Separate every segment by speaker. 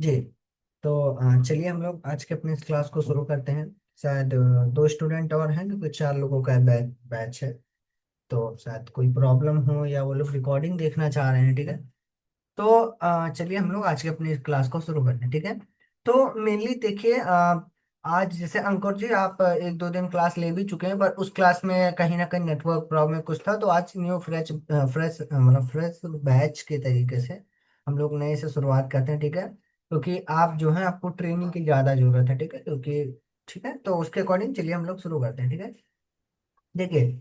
Speaker 1: जी। तो चलिए हम लोग आज के अपने इस क्लास को शुरू करते हैं। शायद दो स्टूडेंट और हैं, क्योंकि चार लोगों का बैच है। तो शायद कोई प्रॉब्लम हो या वो लोग रिकॉर्डिंग देखना चाह रहे हैं। ठीक है। तो चलिए हम लोग आज के अपनी क्लास को शुरू करते हैं। ठीक है। तो मेनली देखिए, आज जैसे अंकुर जी आप एक दो दिन क्लास ले भी चुके हैं, पर उस क्लास में कहीं ना कहीं नेटवर्क प्रॉब्लम कुछ था। तो आज न्यू फ्रेश फ्रेश मतलब फ्रेश बैच के तरीके से हम लोग नए से शुरुआत करते हैं। ठीक है। क्योंकि आप जो है आपको ट्रेनिंग की ज़्यादा जरूरत है। ठीक है। क्योंकि ठीक है, तो उसके अकॉर्डिंग चलिए हम लोग शुरू करते हैं। ठीक है। देखिए,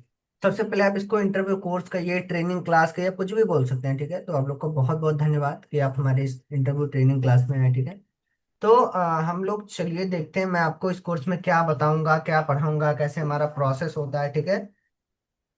Speaker 1: सबसे पहले आप इसको इंटरव्यू कोर्स का ये ट्रेनिंग क्लास का या कुछ भी बोल सकते हैं। ठीक है। तो आप लोग को बहुत बहुत धन्यवाद कि आप हमारे इस इंटरव्यू ट्रेनिंग क्लास में आए। ठीक है। तो हम लोग चलिए देखते हैं, मैं आपको इस कोर्स में क्या बताऊंगा, क्या पढ़ाऊंगा, कैसे हमारा प्रोसेस होता है। ठीक है।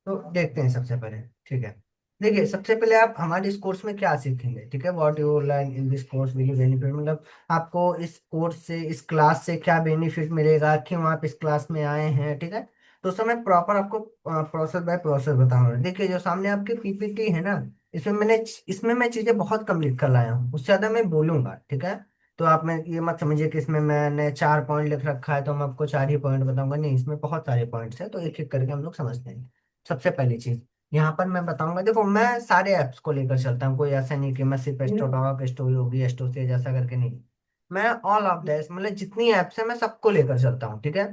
Speaker 1: तो देखते हैं सबसे पहले। ठीक है। देखिए, सबसे पहले आप हमारे इस कोर्स में क्या सीखेंगे। ठीक है। What you learn in this course will you benefit, मतलब आपको इस कोर्स से, इस क्लास से क्या बेनिफिट मिलेगा, क्यों आप इस क्लास में आए हैं। ठीक है। तो उस समय प्रॉपर आपको प्रोसेस बाय प्रोसेस बताऊंगा। देखिए, जो सामने आपकी पीपीटी है ना, इसमें मैं चीजें बहुत कम लिख कर लाया हूँ, उससे ज्यादा मैं बोलूंगा। ठीक है। तो आप मैं ये मत समझिए कि इसमें मैंने 4 पॉइंट लिख रखा है तो मैं आपको 4 ही पॉइंट बताऊंगा। नहीं, इसमें बहुत सारे पॉइंट्स हैं, तो एक एक करके हम लोग समझते हैं। सबसे पहली चीज यहाँ पर मैं बताऊंगा, देखो मैं सारे ऐप्स को लेकर चलता हूँ, कोई ऐसा नहीं कि मैं सिर्फ एस्ट्रोडॉक, एस्ट्रो योगी, एस्ट्रोसेज ऐसा करके, नहीं। मैं ऑल ऑफ दैट, मतलब जितनी ऐप्स है मैं सबको लेकर चलता हूँ। ठीक है।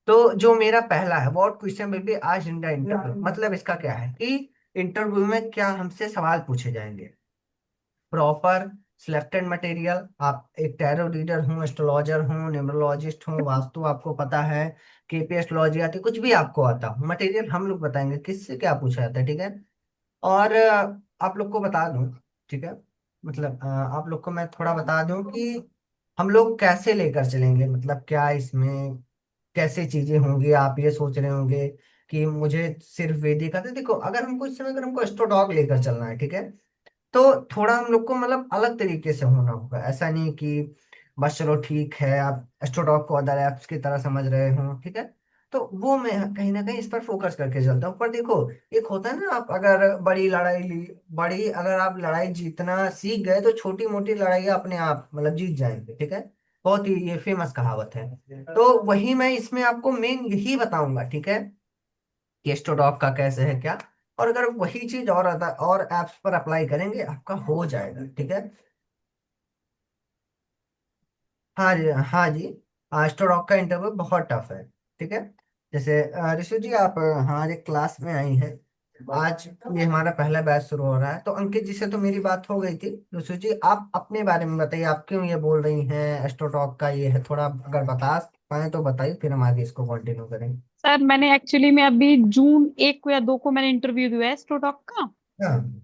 Speaker 1: तो जो मेरा पहला है, what question will be asked in the interview, मतलब इसका क्या है कि इंटरव्यू में क्या हमसे सवाल पूछे जाएंगे। प्रॉपर सिलेक्टेड मटेरियल, आप एक टैरो रीडर हूँ, एस्ट्रोलॉजर हूँ, न्यूमरोलॉजिस्ट हूँ, वास्तु आपको पता है, केपी एस्ट्रोलॉजी आती है, कुछ भी आपको आता हो, मटेरियल हम लोग बताएंगे किससे क्या पूछा जाता है। ठीक है। और आप लोग को बता दूं, ठीक है, मतलब आप लोग को मैं थोड़ा बता दूं कि हम लोग कैसे लेकर चलेंगे, मतलब क्या इसमें कैसे चीजें होंगी। आप ये सोच रहे होंगे कि मुझे सिर्फ वैदिक आता है। देखो, अगर हमको इस समय, अगर हमको एस्ट्रोडॉग लेकर चलना है, ठीक है, तो थोड़ा हम लोग को मतलब अलग तरीके से होना होगा। ऐसा नहीं कि बस चलो ठीक है आप एस्ट्रोटॉक को अदर एप्स की तरह समझ रहे हो। ठीक है। तो वो मैं कहीं ना कहीं इस पर फोकस करके चलता हूँ। पर देखो, एक होता है ना, आप अगर बड़ी अगर आप लड़ाई जीतना सीख गए तो छोटी मोटी लड़ाइयाँ अपने आप मतलब जीत जाएंगे। ठीक है। बहुत ही ये फेमस कहावत है। तो वही मैं इसमें आपको मेन यही बताऊंगा। ठीक है। कि एस्ट्रोटॉक का कैसे है क्या, और अगर वही चीज और एप्स पर अप्लाई करेंगे आपका हो जाएगा। ठीक है। हाँ जी, हाँ जी। एस्ट्रोटॉक का इंटरव्यू बहुत टफ है। ठीक है। जैसे ऋषि जी आप हमारे क्लास में आई हैं, आज ये हमारा पहला बैच शुरू हो रहा है। तो अंकित जी से तो मेरी बात हो गई थी। ऋषि जी आप अपने बारे में बताइए, आप क्यों ये बोल रही हैं एस्ट्रोटॉक का ये है, थोड़ा अगर बता पाए तो बताइए, फिर हम आगे इसको कंटिन्यू करें।
Speaker 2: सर मैंने एक्चुअली में अभी जून 1 को या 2 को मैंने इंटरव्यू दिया है स्टोटॉक का।
Speaker 1: हाँ।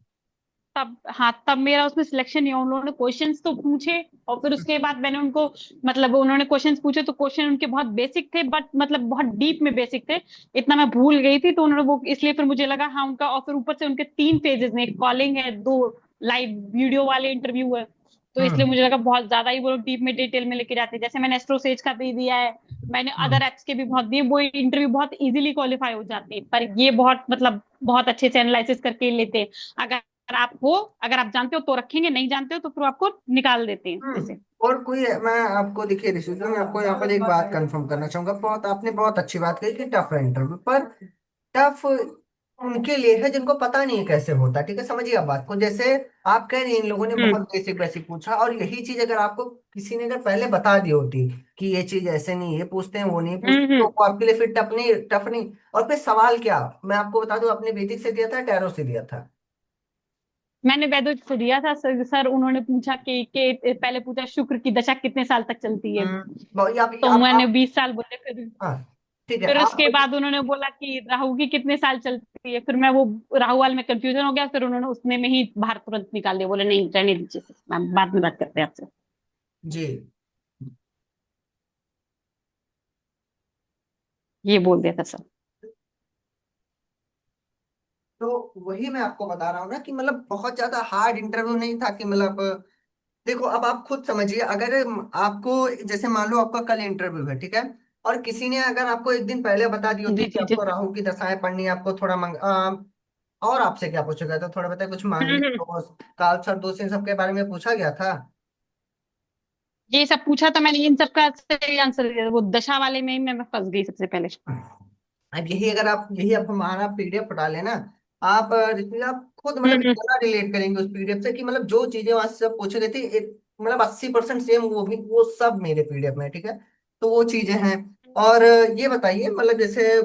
Speaker 2: तब हाँ, तब मेरा उसमें सिलेक्शन नहीं हुआ। उन्होंने क्वेश्चंस तो पूछे और फिर उसके बाद मैंने उनको, मतलब उन्होंने क्वेश्चंस पूछे तो क्वेश्चन उनके बहुत बेसिक थे, बट मतलब बहुत डीप में बेसिक थे। इतना मैं भूल गई थी, तो उन्होंने वो इसलिए फिर मुझे लगा हाँ उनका, और फिर ऊपर से उनके 3 फेजेस में, एक कॉलिंग है, 2 लाइव वीडियो वाले इंटरव्यू है। तो इसलिए
Speaker 1: हम्म।
Speaker 2: मुझे लगा बहुत ज्यादा ही वो लोग डीप में डिटेल में लेके जाते हैं। जैसे मैंने एस्ट्रोसेज का भी दिया है, मैंने
Speaker 1: हम्म।
Speaker 2: अदर एप्स के भी बहुत दिए, वो इंटरव्यू बहुत इजीली क्वालिफाई हो जाते हैं। पर ये बहुत मतलब बहुत अच्छे से एनालिसिस करके लेते हैं। अगर आप हो, अगर आप जानते हो तो रखेंगे, नहीं जानते हो तो फिर आपको निकाल देते हैं
Speaker 1: हम्म।
Speaker 2: ऐसे।
Speaker 1: और कोई मैं आपको देखिए ऋषि जी, मैं आपको यहाँ पर एक बात कंफर्म करना चाहूंगा। बहुत आपने बहुत अच्छी बात कही कि टफ है इंटरव्यू, पर टफ उनके लिए है जिनको पता नहीं है कैसे होता है। ठीक है, समझिए आप बात को। जैसे आप कह रही हैं इन लोगों ने
Speaker 2: हम्म
Speaker 1: बहुत बेसिक बेसिक पूछा, और यही चीज अगर आपको किसी ने अगर पहले बता दी होती कि ये चीज ऐसे नहीं, ये पूछते हैं वो नहीं पूछते, तो
Speaker 2: हम्म।
Speaker 1: वो आपके लिए फिर टफ नहीं। और फिर सवाल क्या, मैं आपको बता दूं, आपने वैदिक से दिया था, टैरो से दिया था।
Speaker 2: मैंने वैदिक से दिया था सर। उन्होंने पूछा कि पहले पूछा शुक्र की दशा कितने साल तक चलती है। तो मैंने
Speaker 1: आप
Speaker 2: 20 साल बोले। फिर
Speaker 1: हाँ, ठीक है
Speaker 2: फिर
Speaker 1: आप।
Speaker 2: उसके बाद उन्होंने बोला कि राहु की कितने साल चलती है। फिर मैं वो राहु वाले में कंफ्यूजन हो गया, फिर उन्होंने उसने में ही बाहर तुरंत निकाल दिया, बोले नहीं रहने दीजिए मैम, बाद में बात करते हैं आपसे।
Speaker 1: जी।
Speaker 2: ये बोल दिया था सर।
Speaker 1: तो वही मैं आपको बता रहा हूँ ना कि मतलब बहुत ज्यादा हार्ड इंटरव्यू नहीं था कि मतलब, देखो अब आप खुद समझिए, अगर आपको, जैसे मान लो आपका कल इंटरव्यू है, ठीक है, और किसी ने अगर आपको एक दिन पहले बता दी होती
Speaker 2: जी
Speaker 1: कि
Speaker 2: जी जी।
Speaker 1: आपको राहु की दशाएं पढ़नी है, आपको थोड़ा और आपसे क्या पूछा गया था, थोड़ा बताए, कुछ मांगलिक
Speaker 2: हम्म।
Speaker 1: दोष, काल सर्प दोष, इन सब के बारे में पूछा गया था।
Speaker 2: ये सब पूछा तो मैंने इन सब का सही आंसर दिया, वो दशा वाले में ही मैं फंस गई सबसे पहले।
Speaker 1: अब यही अगर आप यही आप हमारा पीडीएफ पढ़ा लेना, आप जिसमें आप खुद मतलब
Speaker 2: हम्म।
Speaker 1: इतना रिलेट करेंगे उस पीडीएफ से कि मतलब जो चीजें वहां से सब पूछे गए थे एक मतलब 80% सेम वो भी वो सब मेरे पीडीएफ में है, ठीक है। तो वो चीजें हैं। और ये बताइए मतलब जैसे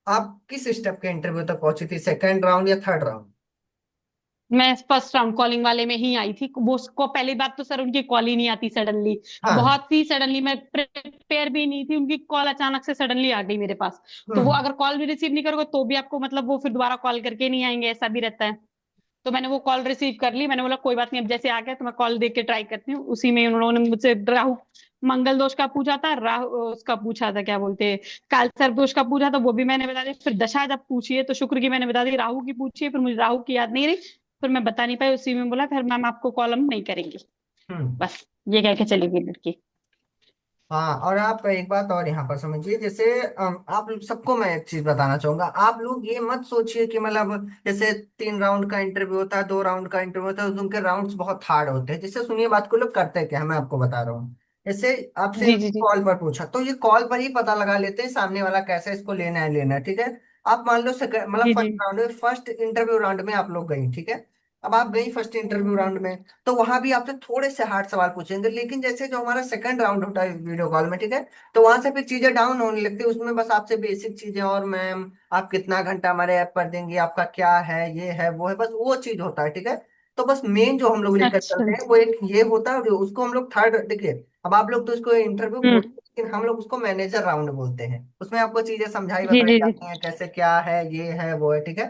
Speaker 1: आप किस स्टेप के इंटरव्यू तक पहुंची थी, सेकंड राउंड या थर्ड राउंड?
Speaker 2: मैं फर्स्ट राउंड कॉलिंग वाले में ही आई थी। वो उसको पहली बात तो सर उनकी कॉल ही नहीं आती सडनली,
Speaker 1: हाँ।
Speaker 2: बहुत ही सडनली। मैं प्रिपेयर भी नहीं थी, उनकी कॉल अचानक से सडनली आ गई मेरे पास। तो वो
Speaker 1: हम्म।
Speaker 2: अगर कॉल भी रिसीव नहीं करोगे तो भी आपको मतलब वो फिर दोबारा कॉल करके नहीं आएंगे, ऐसा भी रहता है। तो मैंने वो कॉल रिसीव कर ली, मैंने बोला कोई बात नहीं, अब जैसे आ गया तो मैं कॉल देख के ट्राई करती हूँ। उसी में उन्होंने मुझसे राहु मंगल दोष का पूछा था, राहु उसका पूछा था क्या बोलते हैं, काल सर्प दोष का पूछा था, वो भी मैंने बता दिया। फिर दशा जब पूछी है तो शुक्र की मैंने बता दी, राहु की पूछी है फिर मुझे राहु की याद नहीं रही, फिर मैं बता नहीं पाई। उसी में बोला फिर मैम आपको कॉल हम नहीं करेंगे,
Speaker 1: हम्म।
Speaker 2: बस ये कह के चली गई लड़की।
Speaker 1: हाँ, और आप एक बात और यहाँ पर समझिए, जैसे आप लोग सबको मैं एक चीज बताना चाहूंगा, आप लोग ये मत सोचिए कि मतलब जैसे 3 राउंड का इंटरव्यू होता है, 2 राउंड का इंटरव्यू होता है, तो उनके राउंड्स बहुत हार्ड होते हैं। जैसे सुनिए बात को लोग करते हैं क्या है, मैं आपको बता रहा हूँ। जैसे आपसे
Speaker 2: जी जी जी।
Speaker 1: कॉल पर पूछा तो ये कॉल पर ही पता लगा लेते हैं सामने वाला कैसे इसको लेना है, ठीक है। आप मान लो सेकंड मतलब
Speaker 2: जी जी।
Speaker 1: फर्स्ट राउंड में, फर्स्ट इंटरव्यू राउंड में आप लोग गई, ठीक है। अब आप गई फर्स्ट इंटरव्यू राउंड में, तो वहां भी आपसे थोड़े से हार्ड सवाल पूछेंगे, लेकिन जैसे जो हमारा सेकंड राउंड होता है वीडियो कॉल में, ठीक है, तो वहां से फिर चीजें डाउन होने लगती है। उसमें बस आपसे बेसिक चीजें, और मैम आप कितना घंटा हमारे ऐप पर देंगी, आपका क्या है, ये है वो है, बस वो चीज होता है, ठीक है। तो बस मेन जो हम लोग लेकर
Speaker 2: अच्छा।
Speaker 1: चलते हैं वो एक ये होता है, और उसको हम लोग थर्ड, देखिए अब आप लोग तो इसको इंटरव्यू
Speaker 2: हम्म।
Speaker 1: बोलते हैं, लेकिन हम लोग उसको मैनेजर राउंड बोलते हैं। उसमें आपको चीजें समझाई
Speaker 2: जी
Speaker 1: बताई
Speaker 2: जी जी।
Speaker 1: जाती हैं कैसे क्या है, ये है वो है, ठीक है।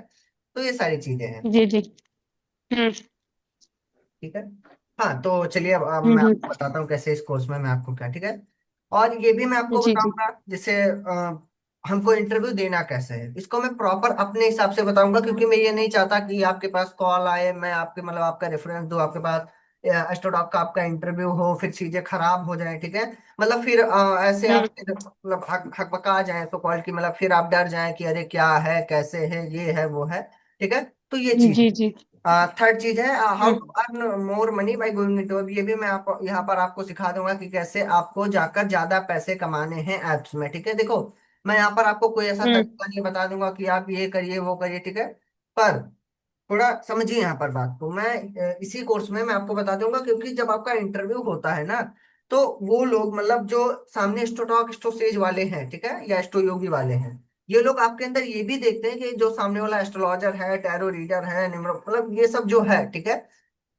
Speaker 1: तो ये सारी चीजें हैं,
Speaker 2: जी जी। हम्म।
Speaker 1: ठीक है। हाँ, तो चलिए अब मैं
Speaker 2: हम्म।
Speaker 1: आपको बताता हूँ कैसे इस कोर्स में मैं आपको क्या, ठीक है। और ये भी मैं आपको
Speaker 2: जी जी।
Speaker 1: बताऊंगा जैसे हमको इंटरव्यू देना कैसे है, इसको मैं प्रॉपर अपने हिसाब से बताऊंगा, क्योंकि मैं ये नहीं चाहता कि आपके पास कॉल आए, मैं आपके मतलब आपका रेफरेंस दूं आपके पास, एस्ट्रोडॉक का आपका इंटरव्यू हो, फिर चीजें खराब हो जाए, ठीक है। मतलब फिर ऐसे आप
Speaker 2: हम्म।
Speaker 1: फिर मतलब हकबका जाए तो कॉल की, मतलब फिर आप डर जाए कि अरे क्या है कैसे है ये है वो है, ठीक है। तो ये चीज
Speaker 2: जी जी।
Speaker 1: थर्ड चीज है how
Speaker 2: hmm.
Speaker 1: To earn more money by going into. अब ये भी मैं आपको यहाँ पर आपको सिखा दूंगा कि कैसे आपको जाकर ज्यादा पैसे कमाने हैं एप्स में, ठीक है। देखो मैं यहाँ पर आपको कोई ऐसा
Speaker 2: हम्म।
Speaker 1: तरीका नहीं बता दूंगा कि आप ये करिए वो करिए, ठीक है। पर थोड़ा समझिए यहाँ पर बात को, मैं इसी कोर्स में मैं आपको बता दूंगा, क्योंकि जब आपका इंटरव्यू होता है ना, तो वो लोग मतलब जो सामने स्टोटॉक स्टोसेज वाले हैं, ठीक है, या स्टो योगी वाले हैं, ये लोग आपके अंदर ये भी देखते हैं कि जो सामने वाला एस्ट्रोलॉजर है, टैरो रीडर है, मतलब ये सब जो है, ठीक है,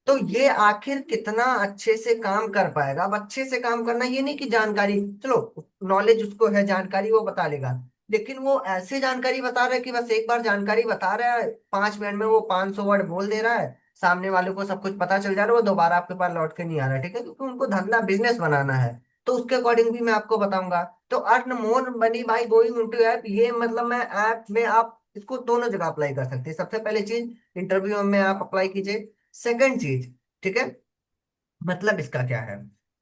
Speaker 1: तो ये आखिर कितना अच्छे से काम कर पाएगा। अब अच्छे से काम करना ये नहीं कि जानकारी, चलो नॉलेज उसको है, जानकारी वो बता लेगा, लेकिन वो ऐसे जानकारी बता रहा है कि बस एक बार जानकारी बता रहा है, 5 मिनट में वो 500 वर्ड बोल दे रहा है, सामने वाले को सब कुछ पता चल जा रहा है, वो दोबारा आपके पास लौट के नहीं आ रहा है, ठीक है, क्योंकि उनको धंधा बिजनेस बनाना है। तो उसके अकॉर्डिंग भी मैं आपको बताऊंगा। तो earn more money by going into app, ये मतलब मैं ऐप में आप इसको दोनों जगह अप्लाई कर सकते हैं। सबसे पहले चीज इंटरव्यू में आप अप्लाई कीजिए। सेकंड चीज, ठीक है, मतलब इसका क्या है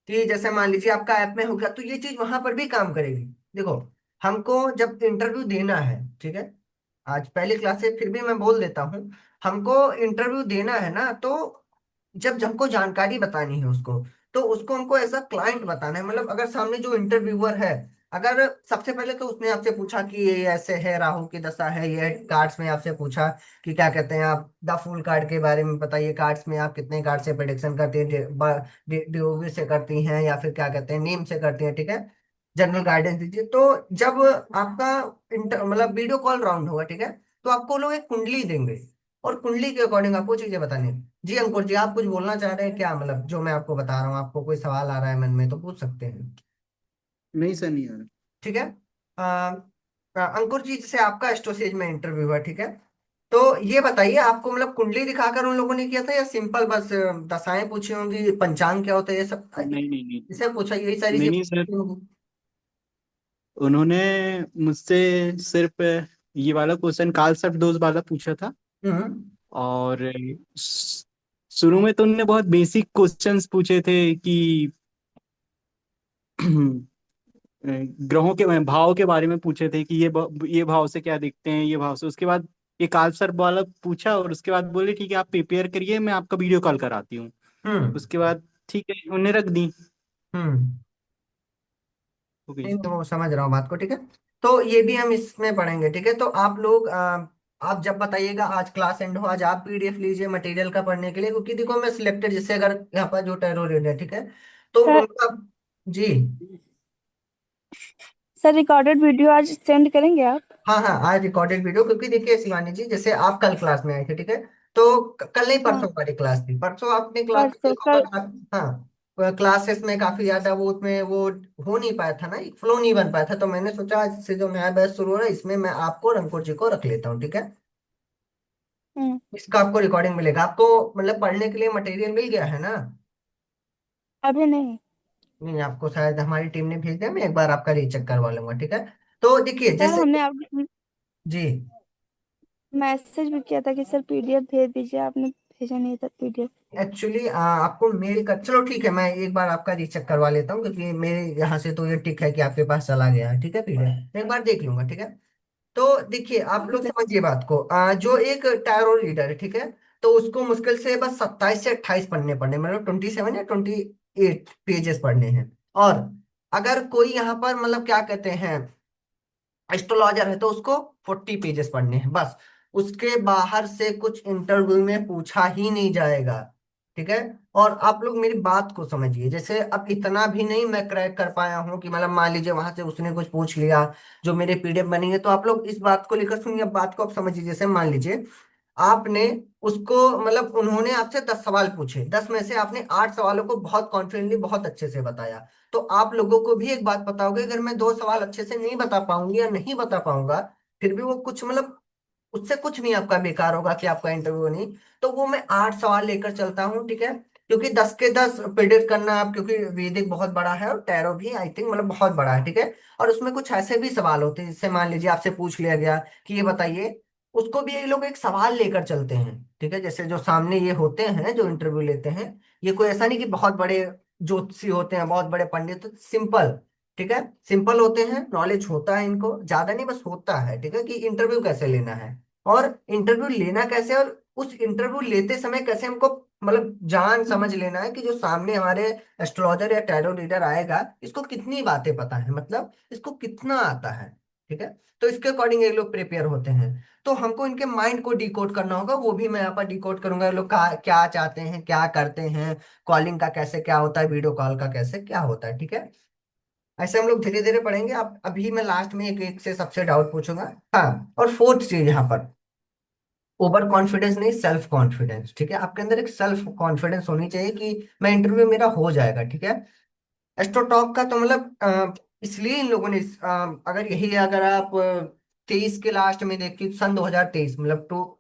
Speaker 1: कि जैसे मान लीजिए आपका ऐप में हो गया, तो ये चीज वहां पर भी काम करेगी। देखो हमको जब इंटरव्यू देना है, ठीक है, आज पहली क्लास से फिर भी मैं बोल देता हूँ, हमको इंटरव्यू देना है ना, तो जब हमको जानकारी बतानी है उसको, तो उसको हमको ऐसा क्लाइंट बताना है। मतलब अगर सामने जो इंटरव्यूअर है, अगर सबसे पहले तो उसने आपसे पूछा कि ये ऐसे है, राहु की दशा है, ये कार्ड्स में आपसे पूछा कि क्या कहते हैं आप द फूल कार्ड के बारे में बताइए, कार्ड्स में आप कितने कार्ड से प्रेडिक्शन करती है, डीओवी से करती हैं या फिर क्या कहते हैं नीम से करती हैं, ठीक है, जनरल गाइडेंस दीजिए। तो जब आपका मतलब वीडियो कॉल राउंड होगा, ठीक है, तो आपको लोग एक कुंडली देंगे, और कुंडली के अकॉर्डिंग आपको चीजें बतानी है। जी अंकुर जी, आप कुछ बोलना चाह रहे हैं क्या, मतलब जो मैं आपको बता रहा हूँ, आपको कोई सवाल आ रहा है मन में तो पूछ सकते हैं,
Speaker 3: नहीं सर, नहीं आ रहा।
Speaker 1: ठीक है। अंकुर जी, जैसे आपका एस्ट्रोसेज में इंटरव्यू है, ठीक है, तो ये बताइए आपको मतलब कुंडली दिखाकर उन लोगों ने किया था, या सिंपल बस दशाएं पूछी होंगी, पंचांग क्या होता है ये सब,
Speaker 3: नहीं नहीं नहीं।
Speaker 1: इसे पूछा, यही सारी
Speaker 3: नहीं
Speaker 1: चीजें
Speaker 3: नहीं सर,
Speaker 1: पूछी होंगी।
Speaker 3: उन्होंने मुझसे सिर्फ ये वाला क्वेश्चन काल सर्प डोज वाला पूछा था।
Speaker 1: हम्म।
Speaker 3: और स- शुरू में तो उन्होंने बहुत बेसिक क्वेश्चंस पूछे थे कि ग्रहों के भाव के बारे में पूछे थे कि ये भाव से क्या दिखते हैं, ये भाव से। उसके बाद ये काल सर्प वाला पूछा, और उसके बाद बोले ठीक है आप प्रिपेयर करिए, मैं आपका वीडियो कॉल कराती हूँ।
Speaker 1: हम्म।
Speaker 3: उसके बाद ठीक है, उन्हें रख दी।
Speaker 1: हम्म।
Speaker 3: हो गई।
Speaker 1: नहीं नहीं, वो समझ रहा हूँ बात को, ठीक है। तो ये भी हम इसमें पढ़ेंगे, ठीक है। तो आप लोग आप जब बताइएगा, आज क्लास एंड हो, आज आप पीडीएफ लीजिए मटेरियल का पढ़ने के लिए, क्योंकि देखो मैं सिलेक्टेड, जैसे अगर यहाँ पर जो टेरोरिस्ट है, ठीक है, तो
Speaker 4: सर
Speaker 1: उनका। जी।
Speaker 4: सर रिकॉर्डेड वीडियो आज सेंड करेंगे आप?
Speaker 1: हाँ हाँ, आज रिकॉर्डेड वीडियो, क्योंकि देखिए शिवानी जी, जैसे आप कल क्लास में आए थे, ठीक है, तो कल नहीं,
Speaker 4: हाँ
Speaker 1: परसों हमारी क्लास थी, परसों आपने क्लास
Speaker 4: परसों
Speaker 1: देखा
Speaker 4: कल।
Speaker 1: होगा हाँ, क्लासेस में काफी ज्यादा वो उसमें वो हो नहीं पाया था ना, एक फ्लो नहीं बन पाया था, तो मैंने सोचा आज से जो नया बैच शुरू हो रहा है, इसमें मैं आपको और अंकुर जी को रख लेता हूँ, ठीक है।
Speaker 4: हम्म।
Speaker 1: इसका आपको रिकॉर्डिंग मिलेगा, आपको मतलब पढ़ने के लिए मटेरियल मिल गया है ना?
Speaker 4: अभी नहीं।
Speaker 1: नहीं, आपको शायद हमारी टीम ने भेज दिया, मैं एक बार आपका रीचेक करवा लूंगा, ठीक है। तो देखिए
Speaker 4: सर
Speaker 1: जैसे।
Speaker 4: हमने आप
Speaker 1: जी।
Speaker 4: मैसेज भी किया था कि सर पीडीएफ भेज दीजिए, आपने भेजा नहीं था पीडीएफ।
Speaker 1: एक्चुअली आपको मेल कर, चलो ठीक है, मैं एक बार आपका रीचेक करवा लेता हूँ, क्योंकि मेरे यहाँ से तो ये टिक है कि आपके पास चला गया है, ठीक है, पीडीएफ एक बार देख लूंगा, ठीक है। तो देखिए आप लोग
Speaker 4: ठीक है।
Speaker 1: समझिए बात को, जो एक टायरो लीडर है, ठीक है, तो उसको मुश्किल से बस 27 से 28 पढ़ने पड़ने, मतलब 27 या 28 पेजेस पढ़ने हैं। और अगर कोई यहाँ पर मतलब क्या कहते हैं, एस्ट्रोलॉजर है, तो उसको 40 पेजेस पढ़ने हैं बस। उसके बाहर से कुछ इंटरव्यू में पूछा ही नहीं जाएगा, ठीक है। और आप लोग मेरी बात को समझिए, जैसे अब इतना भी नहीं मैं क्रैक कर पाया हूँ कि मतलब मान लीजिए वहां से उसने कुछ पूछ लिया जो मेरे पीडीएफ बनी है, तो आप लोग इस बात को लेकर सुनिए, अब बात को आप समझिए। जैसे मान लीजिए आपने उसको मतलब उन्होंने आपसे 10 सवाल पूछे, 10 में से आपने 8 सवालों को बहुत कॉन्फिडेंटली बहुत अच्छे से बताया, तो आप लोगों को भी एक बात बताओगे, अगर मैं 2 सवाल अच्छे से नहीं बता पाऊंगी या नहीं बता पाऊंगा, फिर भी वो कुछ मतलब उससे कुछ नहीं आपका बेकार होगा कि आपका इंटरव्यू नहीं। तो वो मैं 8 सवाल लेकर चलता हूँ, ठीक है, क्योंकि 10 के 10 प्रिडिक्ट करना आप, क्योंकि वैदिक बहुत बड़ा है और टैरो भी आई थिंक मतलब बहुत बड़ा है, ठीक है। और उसमें कुछ ऐसे भी सवाल होते हैं, जैसे मान लीजिए आपसे पूछ लिया गया कि ये बताइए, उसको भी ये लोग एक सवाल लेकर चलते हैं, ठीक है। जैसे जो सामने ये होते हैं जो इंटरव्यू लेते हैं, ये कोई ऐसा नहीं कि बहुत बड़े ज्योतिषी होते हैं, बहुत बड़े पंडित, सिंपल, ठीक है, सिंपल होते हैं, नॉलेज होता है इनको ज्यादा नहीं, बस होता है, ठीक है, कि इंटरव्यू कैसे लेना है, और इंटरव्यू लेना कैसे, और उस इंटरव्यू लेते समय कैसे हमको मतलब जान समझ लेना है कि जो सामने हमारे एस्ट्रोलॉजर या टैरो रीडर आएगा, इसको कितनी बातें पता है, मतलब इसको कितना आता है, ठीक है। तो इसके अकॉर्डिंग ये लोग प्रिपेयर होते हैं। तो हमको इनके माइंड को डिकोड करना होगा, वो भी मैं यहाँ पर डिकोड करूंगा, ये लोग क्या चाहते हैं, क्या करते हैं, कॉलिंग का कैसे क्या होता है, वीडियो कॉल का कैसे क्या होता है, ठीक है। ऐसे हम लोग धीरे धीरे पढ़ेंगे। आप अभी मैं लास्ट में एक एक से सबसे डाउट पूछूंगा। हाँ, और फोर्थ चीज यहाँ पर, ओवर कॉन्फिडेंस नहीं, सेल्फ कॉन्फिडेंस, ठीक है। आपके अंदर एक सेल्फ कॉन्फिडेंस होनी चाहिए कि मैं इंटरव्यू मेरा हो जाएगा, ठीक है। एस्ट्रोटॉक का तो मतलब इसलिए इन लोगों ने अगर यही अगर आप 23 के लास्ट में देखिए, सन 2023 मतलब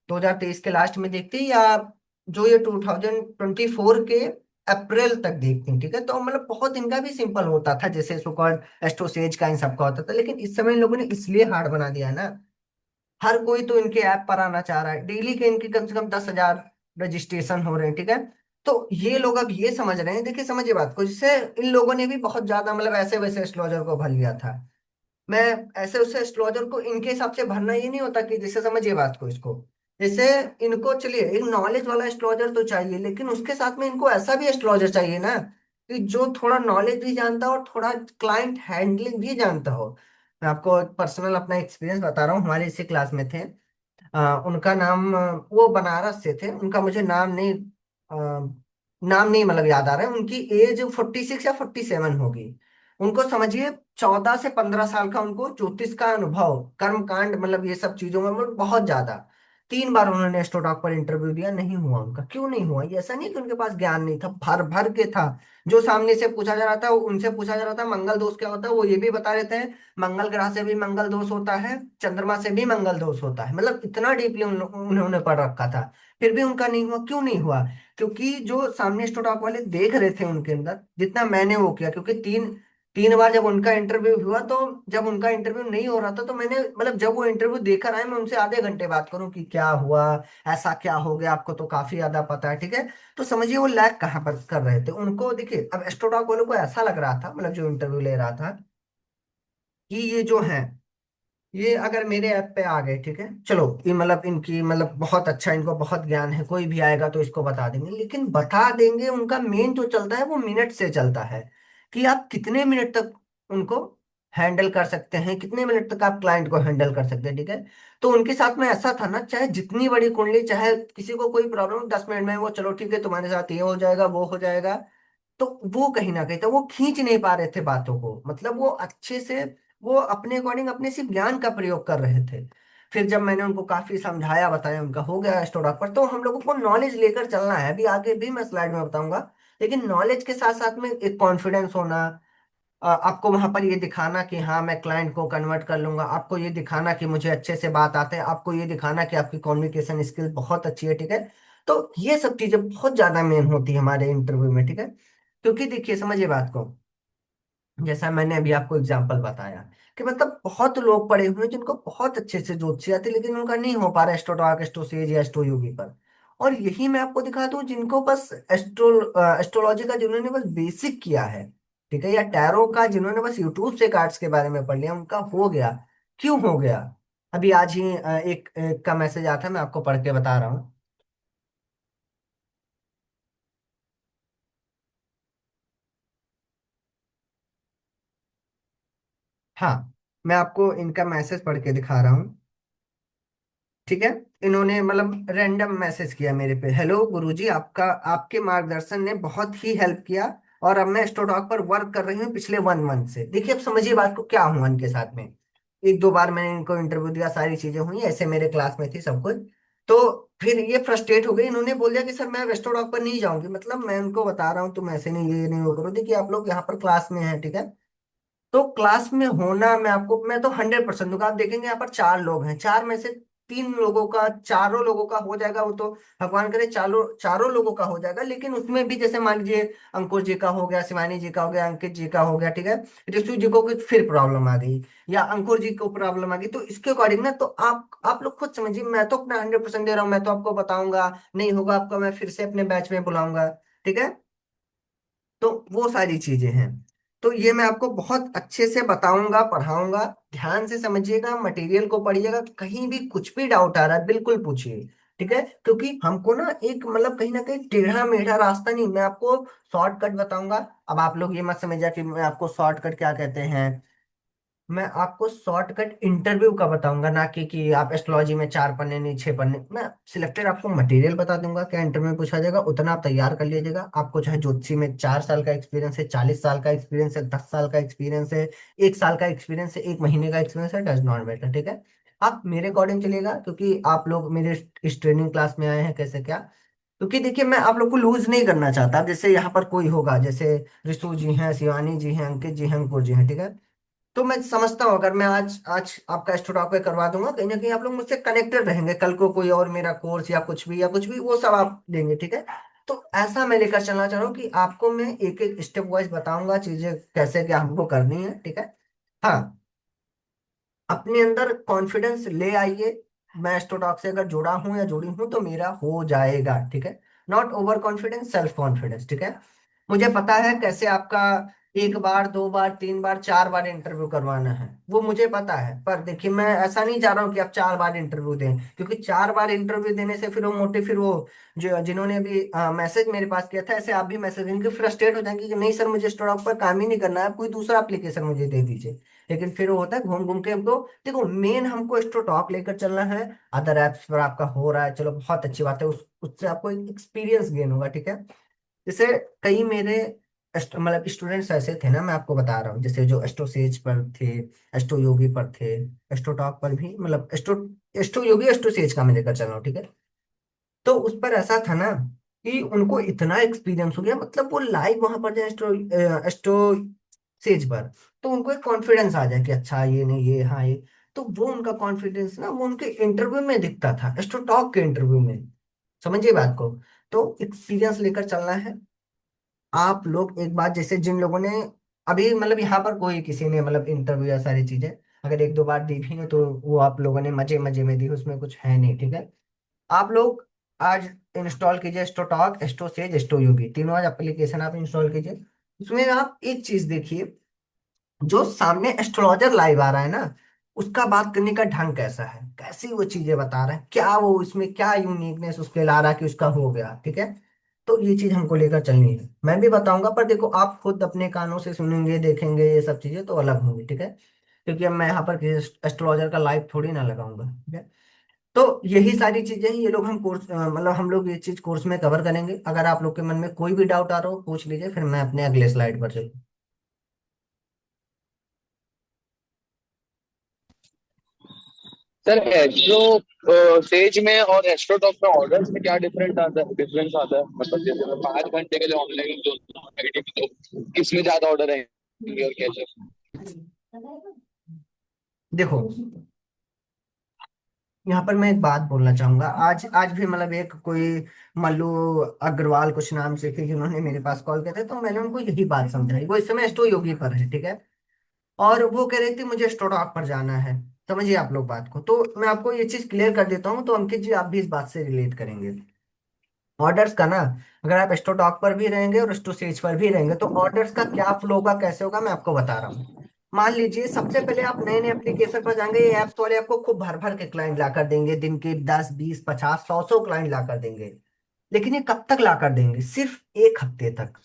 Speaker 1: 2023 के लास्ट में देखते हैं, या जो ये 2024 के अप्रैल तक देखते हैं, ठीक है, तो मतलब बहुत इनका भी सिंपल होता था, जैसे सुकॉर्ड एस्ट्रोसेज का इन सबका होता था, लेकिन इस समय इन लोगों ने इसलिए हार्ड बना दिया ना। हर कोई तो इनके ऐप पर आना चाह रहा है, डेली के इनके कम से कम 10,000 रजिस्ट्रेशन हो रहे हैं, ठीक है। तो ये लोग अब ये समझ रहे हैं, देखिए समझिए बात को, जिससे इन लोगों ने भी बहुत ज्यादा मतलब ऐसे वैसे एस्ट्रोलॉजर को भर लिया था। मैं ऐसे उसे एस्ट्रोलॉजर को इनके हिसाब से भरना ये नहीं होता कि, जैसे समझिए बात को इसको, जैसे इनको चलिए एक नॉलेज वाला एस्ट्रोलॉजर तो चाहिए, लेकिन उसके साथ में इनको ऐसा भी एस्ट्रोलॉजर चाहिए ना कि जो थोड़ा नॉलेज भी जानता हो और थोड़ा क्लाइंट हैंडलिंग भी जानता हो। मैं आपको पर्सनल अपना एक्सपीरियंस बता रहा हूँ, हमारे इसी क्लास में थे, उनका नाम वो बनारस से थे, उनका मुझे नाम नहीं मतलब याद आ रहा है, उनकी एज 46 या 47 होगी। उनको समझिए 14 से 15 साल का उनको ज्योतिष का अनुभव, कर्म कांड मतलब ये सब चीजों में मतलब बहुत ज्यादा। 3 बार उन्होंने एस्ट्रोटॉक पर इंटरव्यू दिया, नहीं हुआ उनका, क्यों नहीं हुआ, ये ऐसा नहीं कि उनके पास ज्ञान नहीं था, भर भर के था। जो सामने से पूछा जा रहा था, उनसे पूछा जा रहा था मंगल दोष क्या होता है, वो ये भी बता रहे थे, मंगल ग्रह से भी मंगल दोष होता है, चंद्रमा से भी मंगल दोष होता है, मतलब इतना डीपली उन्होंने पढ़ रखा था। फिर भी उनका नहीं हुआ, क्यों नहीं हुआ? क्योंकि जो सामने स्टोटॉक वाले देख रहे थे उनके अंदर, जितना मैंने वो किया, क्योंकि तीन तीन बार जब उनका इंटरव्यू हुआ, तो जब उनका इंटरव्यू नहीं हो रहा था, तो मैंने मतलब जब वो इंटरव्यू देकर आए, मैं उनसे आधे घंटे बात करूं कि क्या हुआ, ऐसा क्या हो गया, आपको तो काफी ज्यादा पता है, ठीक है। तो समझिए वो लैग कहाँ पर कर रहे थे, उनको देखिए अब एस्ट्रोटॉक वालों को ऐसा लग रहा था, मतलब जो इंटरव्यू ले रहा था, कि ये जो है ये अगर मेरे ऐप पे आ गए, ठीक है, चलो ये मतलब इनकी मतलब बहुत अच्छा, इनको बहुत ज्ञान है, कोई भी आएगा तो इसको बता देंगे, लेकिन बता देंगे उनका मेन जो चलता है वो मिनट से चलता है, कि आप कितने मिनट तक उनको हैंडल कर सकते हैं, कितने मिनट तक आप क्लाइंट को हैंडल कर सकते हैं, ठीक है। तो उनके साथ में ऐसा था ना, चाहे जितनी बड़ी कुंडली, चाहे किसी को कोई प्रॉब्लम, 10 मिनट में वो चलो ठीक है तुम्हारे साथ ये हो जाएगा वो हो जाएगा। तो वो कहीं ना कहीं तो वो खींच नहीं पा रहे थे बातों को, मतलब वो अच्छे से वो अपने अकॉर्डिंग अपने सिर्फ ज्ञान का प्रयोग कर रहे थे। फिर जब मैंने उनको काफी समझाया बताया, उनका हो गया स्टोडॉक पर, तो हम लोगों को नॉलेज लेकर चलना है, अभी आगे भी मैं स्लाइड में बताऊंगा। लेकिन नॉलेज के साथ साथ में एक कॉन्फिडेंस होना, आपको वहां पर ये दिखाना कि हाँ मैं क्लाइंट को कन्वर्ट कर लूंगा, आपको ये दिखाना कि मुझे अच्छे से बात आते हैं, आपको ये दिखाना कि आपकी कम्युनिकेशन स्किल बहुत अच्छी है, ठीक है। तो ये सब चीजें बहुत ज्यादा मेन होती है हमारे इंटरव्यू में, ठीक है। क्योंकि देखिए समझिए बात को, जैसा मैंने अभी आपको एग्जांपल बताया कि मतलब बहुत लोग पढ़े हुए हैं जिनको बहुत अच्छे से ज्योतिषी आती है, लेकिन उनका नहीं हो पा रहा एस्ट्रोटॉक, एस्ट्रोसेज या एस्ट्रो योगी पर। और यही मैं आपको दिखाता हूँ जिनको बस एस्ट्रोलॉजी का जिन्होंने बस बेसिक किया है, ठीक है, या टैरो का जिन्होंने बस यूट्यूब से कार्ड्स के बारे में पढ़ लिया, उनका हो गया। क्यों हो गया? अभी आज ही एक का मैसेज आता है, मैं आपको पढ़ के बता रहा हूँ। हाँ, मैं आपको इनका मैसेज पढ़ के दिखा रहा हूँ, ठीक है। इन्होंने मतलब रैंडम मैसेज किया मेरे पे, हेलो गुरुजी, आपका आपके मार्गदर्शन ने बहुत ही हेल्प किया, और अब मैं स्टोडॉक पर वर्क कर रही हूँ पिछले 1 मंथ से। देखिए अब समझिए बात को, क्या हुआ इनके साथ में। एक दो बार मैंने इनको इंटरव्यू दिया, सारी चीजें हुई ऐसे, मेरे क्लास में थी सब कुछ। तो फिर ये फ्रस्ट्रेट हो गई, इन्होंने बोल दिया कि सर मैं वेस्टोडॉक पर नहीं जाऊंगी। मतलब मैं उनको बता रहा हूँ तुम ऐसे नहीं, ये नहीं वो करो, देखिए आप लोग यहाँ पर क्लास में हैं, ठीक है। तो क्लास में होना, मैं तो 100% दूंगा। आप देखेंगे यहाँ पर 4 लोग हैं, चार में से 3 लोगों का, चारों लोगों का हो जाएगा, वो तो भगवान करे चारों चारों लोगों का हो जाएगा। लेकिन उसमें भी जैसे मान लीजिए अंकुर जी का हो गया, शिवानी जी का हो गया, अंकित जी का हो गया, ठीक है, ऋषु जी को कुछ फिर प्रॉब्लम आ गई, या अंकुर जी को प्रॉब्लम आ गई, तो इसके अकॉर्डिंग ना, तो आप लोग खुद समझिए, मैं तो अपना 100% दे रहा हूँ, मैं तो आपको बताऊंगा, नहीं होगा आपका मैं फिर से अपने बैच में बुलाऊंगा, ठीक है। तो वो सारी चीजें हैं। तो ये मैं आपको बहुत अच्छे से बताऊंगा, पढ़ाऊंगा, ध्यान से समझिएगा, मटेरियल को पढ़िएगा, कहीं भी कुछ भी डाउट आ रहा है बिल्कुल पूछिए, ठीक है। क्योंकि हमको ना एक मतलब कहीं ना कहीं टेढ़ा मेढ़ा रास्ता नहीं, मैं आपको शॉर्टकट बताऊंगा। अब आप लोग ये मत समझिए कि मैं आपको शॉर्टकट क्या कहते हैं, मैं आपको शॉर्टकट इंटरव्यू का बताऊंगा, ना कि आप एस्ट्रोलॉजी में 4 पन्ने नहीं 6 पन्ने, मैं सिलेक्टेड आपको मटेरियल बता दूंगा, क्या इंटरव्यू में पूछा जाएगा उतना आप तैयार कर लीजिएगा। आपको चाहे ज्योतिषी में 4 साल का एक्सपीरियंस है, 40 साल का एक्सपीरियंस है, 10 साल का एक्सपीरियंस है, 1 साल का एक्सपीरियंस है, 1 महीने का एक्सपीरियंस है, डज नॉट मैटर, ठीक है। आप मेरे अकॉर्डिंग चलिएगा, क्योंकि आप लोग मेरे इस ट्रेनिंग क्लास में आए हैं, कैसे क्या। क्योंकि देखिए मैं आप लोग को लूज नहीं करना चाहता। जैसे यहाँ पर कोई होगा, जैसे ऋषु जी हैं, शिवानी जी हैं, अंकित जी हैं, अंकुर जी हैं, ठीक है। तो मैं समझता हूँ अगर मैं आज आज आपका स्टूडेंट पे करवा दूंगा, कहीं ना कहीं आप लोग मुझसे कनेक्टेड रहेंगे, कल को कोई और मेरा कोर्स या कुछ भी वो सब आप देंगे, ठीक है। तो ऐसा मैं लेकर चलना चाह रहा हूँ कि आपको मैं एक एक स्टेप वाइज बताऊंगा चीजें कैसे क्या हमको करनी है, ठीक है। हाँ, अपने अंदर कॉन्फिडेंस ले आइए। मैं स्टोटॉक से अगर जुड़ा हूं या जुड़ी हूं तो मेरा हो जाएगा, ठीक है। Not over confidence, self confidence, ठीक है। मुझे पता है कैसे आपका 1 बार 2 बार 3 बार 4 बार इंटरव्यू करवाना है, वो मुझे पता है। पर देखिए मैं ऐसा नहीं चाह रहा हूँ कि आप 4 बार इंटरव्यू दें, क्योंकि 4 बार इंटरव्यू देने से फिर वो मोटे, फिर वो जो जिन्होंने अभी मैसेज मेरे पास किया था, ऐसे आप भी मैसेज देंगे, फ्रस्ट्रेट हो जाएंगे कि नहीं सर मुझे स्टोटॉक पर काम ही नहीं करना है, आप कोई दूसरा एप्लीकेशन मुझे दे दीजिए। लेकिन फिर वो होता है घूम घूम के हमको, देखो मेन हमको स्टो टॉक लेकर चलना है। अदर एप्स पर आपका हो रहा है, चलो बहुत अच्छी बात है, उससे आपको एक एक्सपीरियंस गेन होगा, ठीक है। जैसे कई मेरे मतलब स्टूडेंट्स ऐसे थे ना, मैं आपको बता रहा हूँ, जैसे जो एस्ट्रो सेज पर थे, एस्ट्रो योगी पर थे, एस्ट्रो टॉक पर भी, मतलब एस्ट्रो एस्ट्रो योगी एस्ट्रो सेज का मैं लेकर चल रहा हूँ, ठीक है। तो उस पर ऐसा था ना कि उनको इतना एक्सपीरियंस हो गया, मतलब वो लाइव वहां पर जाए एस्ट्रो एस्ट्रो सेज पर, तो उनको एक कॉन्फिडेंस आ जाए कि अच्छा ये नहीं ये हाँ ये। तो वो उनका कॉन्फिडेंस ना वो उनके इंटरव्यू में दिखता था, एस्ट्रो टॉक के इंटरव्यू में। समझिए बात को। तो एक्सपीरियंस लेकर चलना है। आप लोग एक बात, जैसे जिन लोगों ने अभी मतलब यहाँ पर कोई किसी ने मतलब इंटरव्यू या सारी चीजें अगर 1 2 बार दी भी है, तो वो आप लोगों ने मजे मजे में दी, उसमें कुछ है नहीं, ठीक है। आप लोग आज इंस्टॉल कीजिए स्टोटॉक, एस्ट्रोसेज, एस्ट्रो योगी, तीनों आज एप्लीकेशन आप इंस्टॉल कीजिए। उसमें आप एक चीज देखिए, जो सामने एस्ट्रोलॉजर लाइव आ रहा है ना, उसका बात करने का ढंग कैसा है, कैसी वो चीजें बता रहा है, क्या वो उसमें क्या यूनिकनेस उसके ला रहा है कि उसका हो गया, ठीक है। तो ये चीज हमको लेकर चलनी है, मैं भी बताऊंगा, पर देखो आप खुद अपने कानों से सुनेंगे देखेंगे ये सब चीजें तो अलग होंगी, ठीक है। क्योंकि अब मैं यहाँ पर किसी एस्ट्रोलॉजर का लाइव थोड़ी ना लगाऊंगा, ठीक है। तो यही सारी चीजें हैं, ये लोग हम कोर्स मतलब हम लोग ये चीज कोर्स में कवर करेंगे। अगर आप लोग के मन में कोई भी डाउट आ रहा हो पूछ लीजिए, फिर मैं अपने अगले स्लाइड पर चलूँ।
Speaker 5: सर एस्ट्रो सेज में और एस्ट्रोटॉक में ऑर्डर्स में क्या डिफरेंस आता है, मतलब जैसे मैं 5 घंटे के लिए ऑनलाइन जो तो किसमें ज्यादा ऑर्डर आएंगे और कैसे?
Speaker 1: देखो, यहाँ पर मैं एक बात बोलना चाहूंगा। आज आज भी मतलब एक कोई मल्लू अग्रवाल कुछ नाम से थे जिन्होंने मेरे पास कॉल किया था, तो मैंने उनको यही बात समझाई। वो इस समय एस्ट्रो योगी पर है, ठीक है। और वो कह रहे थे मुझे एस्ट्रोटॉक पर जाना है। समझिए आप लोग बात को, तो मैं आपको ये चीज क्लियर कर देता हूँ, तो अंकित जी आप भी इस बात से रिलेट करेंगे। ऑर्डर्स का ना, अगर आप एस्ट्रोटॉक पर भी रहेंगे और एस्ट्रोसेज पर भी रहेंगे तो ऑर्डर्स का क्या फ्लो होगा, कैसे होगा, मैं आपको बता रहा हूँ। मान लीजिए सबसे पहले आप नए नए एप्लीकेशन पर जाएंगे, ये ऐप्स वाले आपको खूब भर भर के क्लाइंट ला कर देंगे, दिन के 10 20 50 100 क्लाइंट ला कर देंगे। लेकिन ये कब तक ला कर देंगे, सिर्फ 1 हफ्ते तक।